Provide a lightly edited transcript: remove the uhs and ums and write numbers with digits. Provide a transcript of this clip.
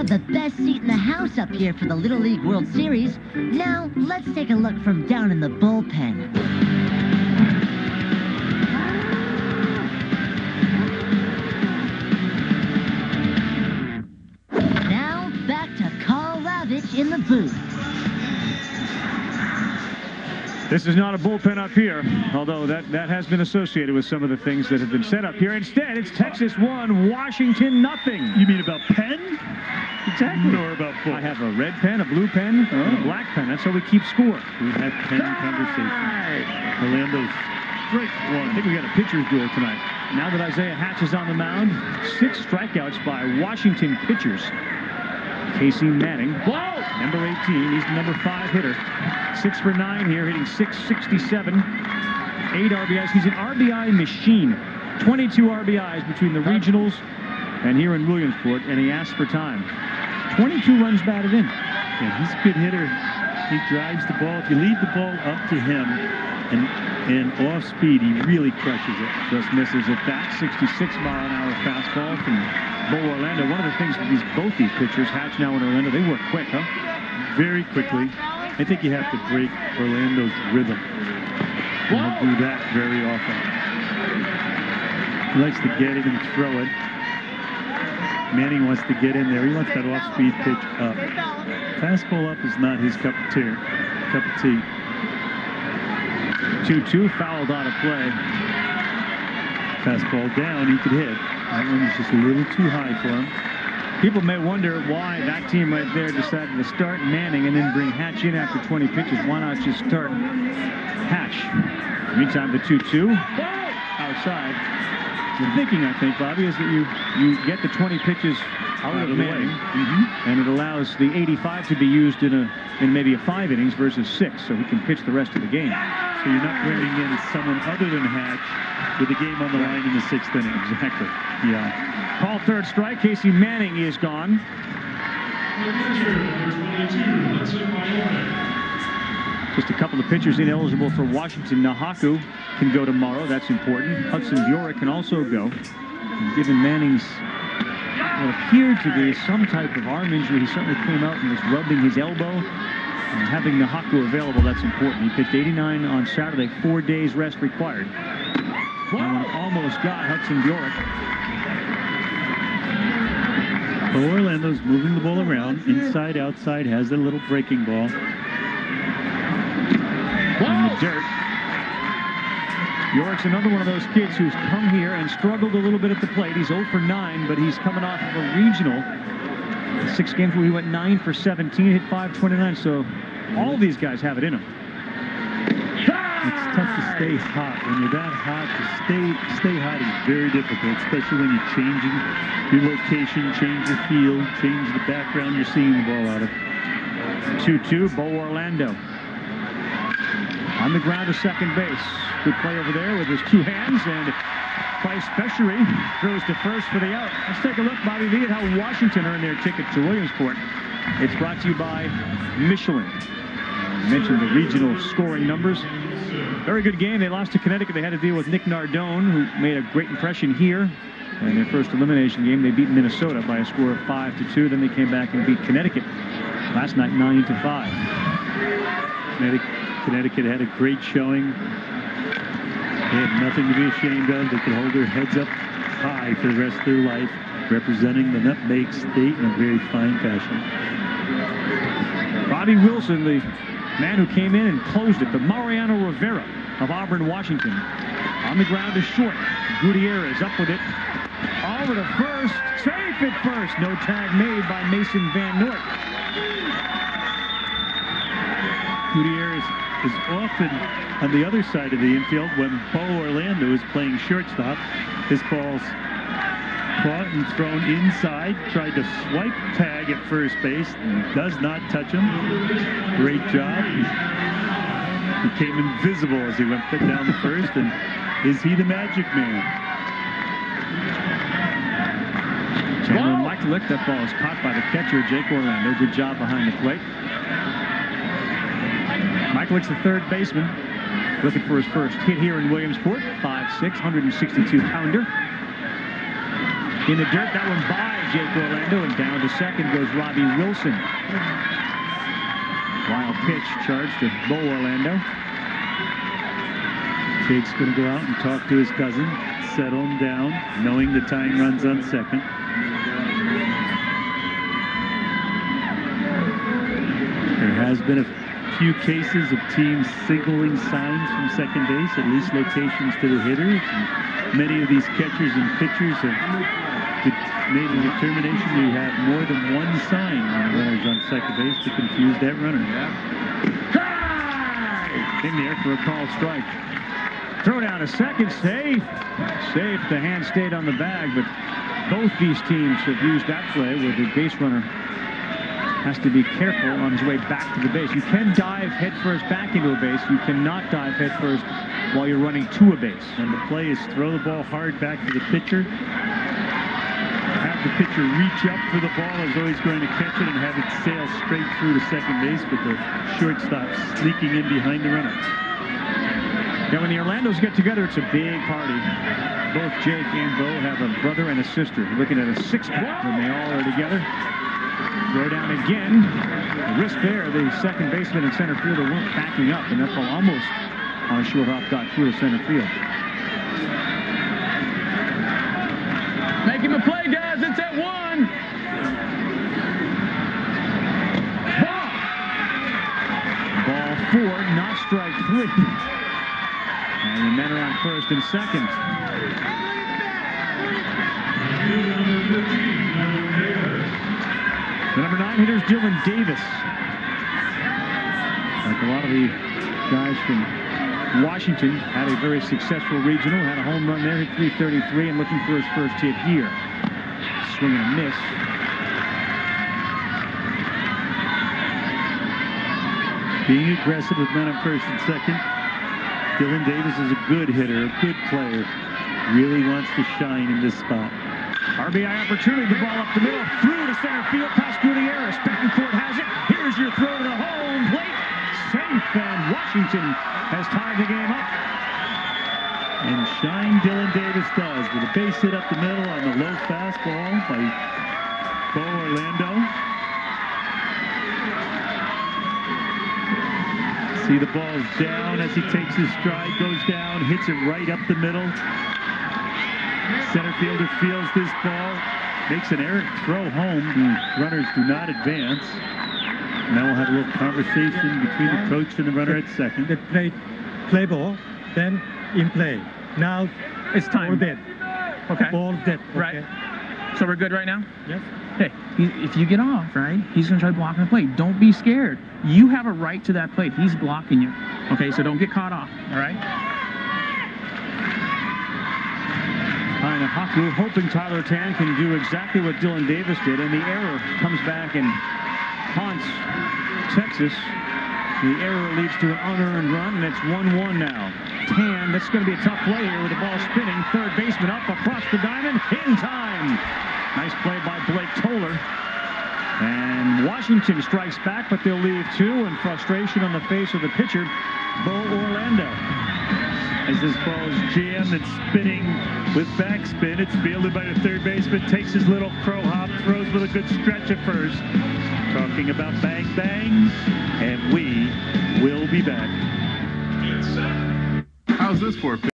have the best seat in the house up here for the Little League World Series. Now, let's take a look from down in the bullpen. Now, back to Carl Ravitch in the booth. This is not a bullpen up here, although that has been associated with some of the things that have been said up here. Instead, it's Texas 1, Washington nothing. You mean about pen? Exactly. Or about bull? I have a red pen, a blue pen, and a black pen. That's how we keep score. We had pen conversation. Orlando's strike one. I think we got a pitcher's duel tonight. Now that Isaiah Hatch is on the mound, 6 strikeouts by Washington pitchers. Casey Manning, number 18, he's the number 5 hitter. 6 for 9 here, hitting .667, 8 RBIs. He's an RBI machine. 22 RBIs between the regionals and here in Williamsport, and he asked for time. 22 runs batted in. Yeah, he's a good hitter. He drives the ball. If you lead the ball up to him and off speed, he really crushes it. Just misses at that 66-mile-an-hour fastball from Bo Orlando. One of the things with both these pitchers, Hatch now and Orlando, they work quick, huh? Very quickly. I think you have to break Orlando's rhythm. And he'll do that very often. He likes to get it and throw it. Manning wants to get in there. He wants that off-speed pitch up. Fastball up is not his cup of tea. 2-2, fouled out of play. Fastball down, he could hit. That one is just a little too high for him. People may wonder why that team right there decided to start Manning and then bring Hatch in after 20 pitches. Why not just start Hatch? Meantime, the 2-2 outside. The thinking, I think, Bobby, is that you get the 20 pitches out of Manning, and it allows the 85 to be used in maybe a 5 innings versus 6, so he can pitch the rest of the game. So you're not bringing in someone other than Hatch with the game on the line in the 6th inning. Exactly. Yeah. Call third strike. Casey Manning is gone. Just a couple of pitchers ineligible for Washington. Nahaku can go tomorrow. That's important. Hudson Bjork can also go. Given Manning's what appeared to be some type of arm injury, he certainly came out and was rubbing his elbow. And having Nahaku available, that's important. He pitched 89 on Saturday, 4 days rest required. That one almost got Hudson Bjork. Well, Orlando's moving the ball around, inside, outside, has a little breaking ball. In the dirt. Bjork's another one of those kids who's come here and struggled a little bit at the plate. He's 0 for 9, but he's coming off of a regional. 6 games where he went 9 for 17, hit .529, so all these guys have it in them. It's tough to stay hot. When you're that hot, to stay hot is very difficult, especially when you're changing your location, change your field, change the background you're seeing the ball out of. 2-2, Bo Orlando. On the ground to second base. Good play over there with his 2 hands, and Price Beshery throws to first for the out. Let's take a look, Bobby V, at how Washington earned their ticket to Williamsport. It's brought to you by Michelin. I mentioned the regional scoring numbers. Very good game. They lost to Connecticut. They had to deal with Nick Nardone, who made a great impression here. In their first elimination game, they beat Minnesota by a score of 5-2. Then they came back and beat Connecticut last night 9-5. Connecticut had a great showing. They had nothing to be ashamed of. They could hold their heads up high for the rest of their life, representing the Nutmeg State in a very fine fashion. Bobby Wilson, the man who came in and closed it, the Mariano Rivera of Auburn, Washington. On the ground is short. Gutierrez up with it. Over to first. Safe at first. No tag made by Mason Van Noort. Gutierrez is often on the other side of the infield when Bo Orlando is playing shortstop. This ball's caught and thrown inside. Tried to swipe tag at first base. Does not touch him. Great job. He came invisible as he went down the first. And is he the magic man? Chandler Michaelick, that ball is caught by the catcher, Jake Orlando. Good job behind the plate. Michaelick's the third baseman, looking for his first hit here in Williamsport. 5'6", 162-pounder. In the dirt, that one by Jake Orlando, and down to second goes Robbie Wilson. Wild pitch charged to Bo Orlando. Jake's going to go out and talk to his cousin, settle him down, knowing the tying run's on second. There has been a few cases of teams signaling signs from second base, at least locations to the hitters. And many of these catchers and pitchers have made a determination to have more than one sign on the runners on second base to confuse that runner. In there for a called strike. Throw down to second, safe. Safe, the hand stayed on the bag, but both these teams have used that play where the base runner has to be careful on his way back to the base. You can dive headfirst back into a base. You cannot dive headfirst while you're running to a base. And the play is throw the ball hard back to the pitcher. Have the pitcher reach up for the ball as though he's going to catch it and have it sail straight through to second base, but the shortstop sneaking in behind the runner. Now, when the Orlandos get together, it's a big party. Both Jake and Bo have a brother and a sister. You're looking at a six-pack when they all are together. Throw down again. The risk there, the second baseman and center fielder weren't backing up, and that ball almost on a short hop got through to center field. Make him a play, guys. It's at 1. Ball 4, not strike 3. And the men are on first and second. The number 9 hitter is Dylan Davis. Like a lot of the guys from Washington, had a very successful regional, had a home run there, hit .333, and looking for his first hit here. Swing and a miss. Being aggressive with men on first and second. Dylan Davis is a good hitter, a good player. Really wants to shine in this spot. RBI opportunity, the ball up the middle, through to center field, past Gutierrez. Betancourt has it. Here's your throw to the home plate. Safe, and Washington has tied the game up. And shine Dylan Davis does with a base hit up the middle on the low fastball by Bo Orlando. See the ball's down as he takes his stride, goes down, hits it right up the middle. Center fielder feels this ball, makes an errant throw home. Runners do not advance. Now we'll have a little conversation between the coach and the runner at second. They play ball, then in play. Now It's time. Ball dead. Okay. Ball dead. Okay. Right. So we're good right now? Yes. Hey, if you get off, right, he's going to try blocking the plate. Don't be scared. You have a right to that plate. He's blocking you. Okay, so don't get caught off, all right? Kind of Haku hoping Tyler Tan can do exactly what Dylan Davis did, and the error comes back and haunts Texas. The error leads to an unearned run, and it's 1-1 now. Tan, that's going to be a tough play here with the ball spinning. Third baseman up across the diamond in time. Nice play by Blake Toller. And Washington strikes back, but they'll leave two, and frustration on the face of the pitcher, Bo Orlando. As this ball is jammed and spinning with backspin, it's fielded by the third baseman, takes his little crow hop, throws with a good stretch at first. Talking about bang bang, and we will be back. How's this for a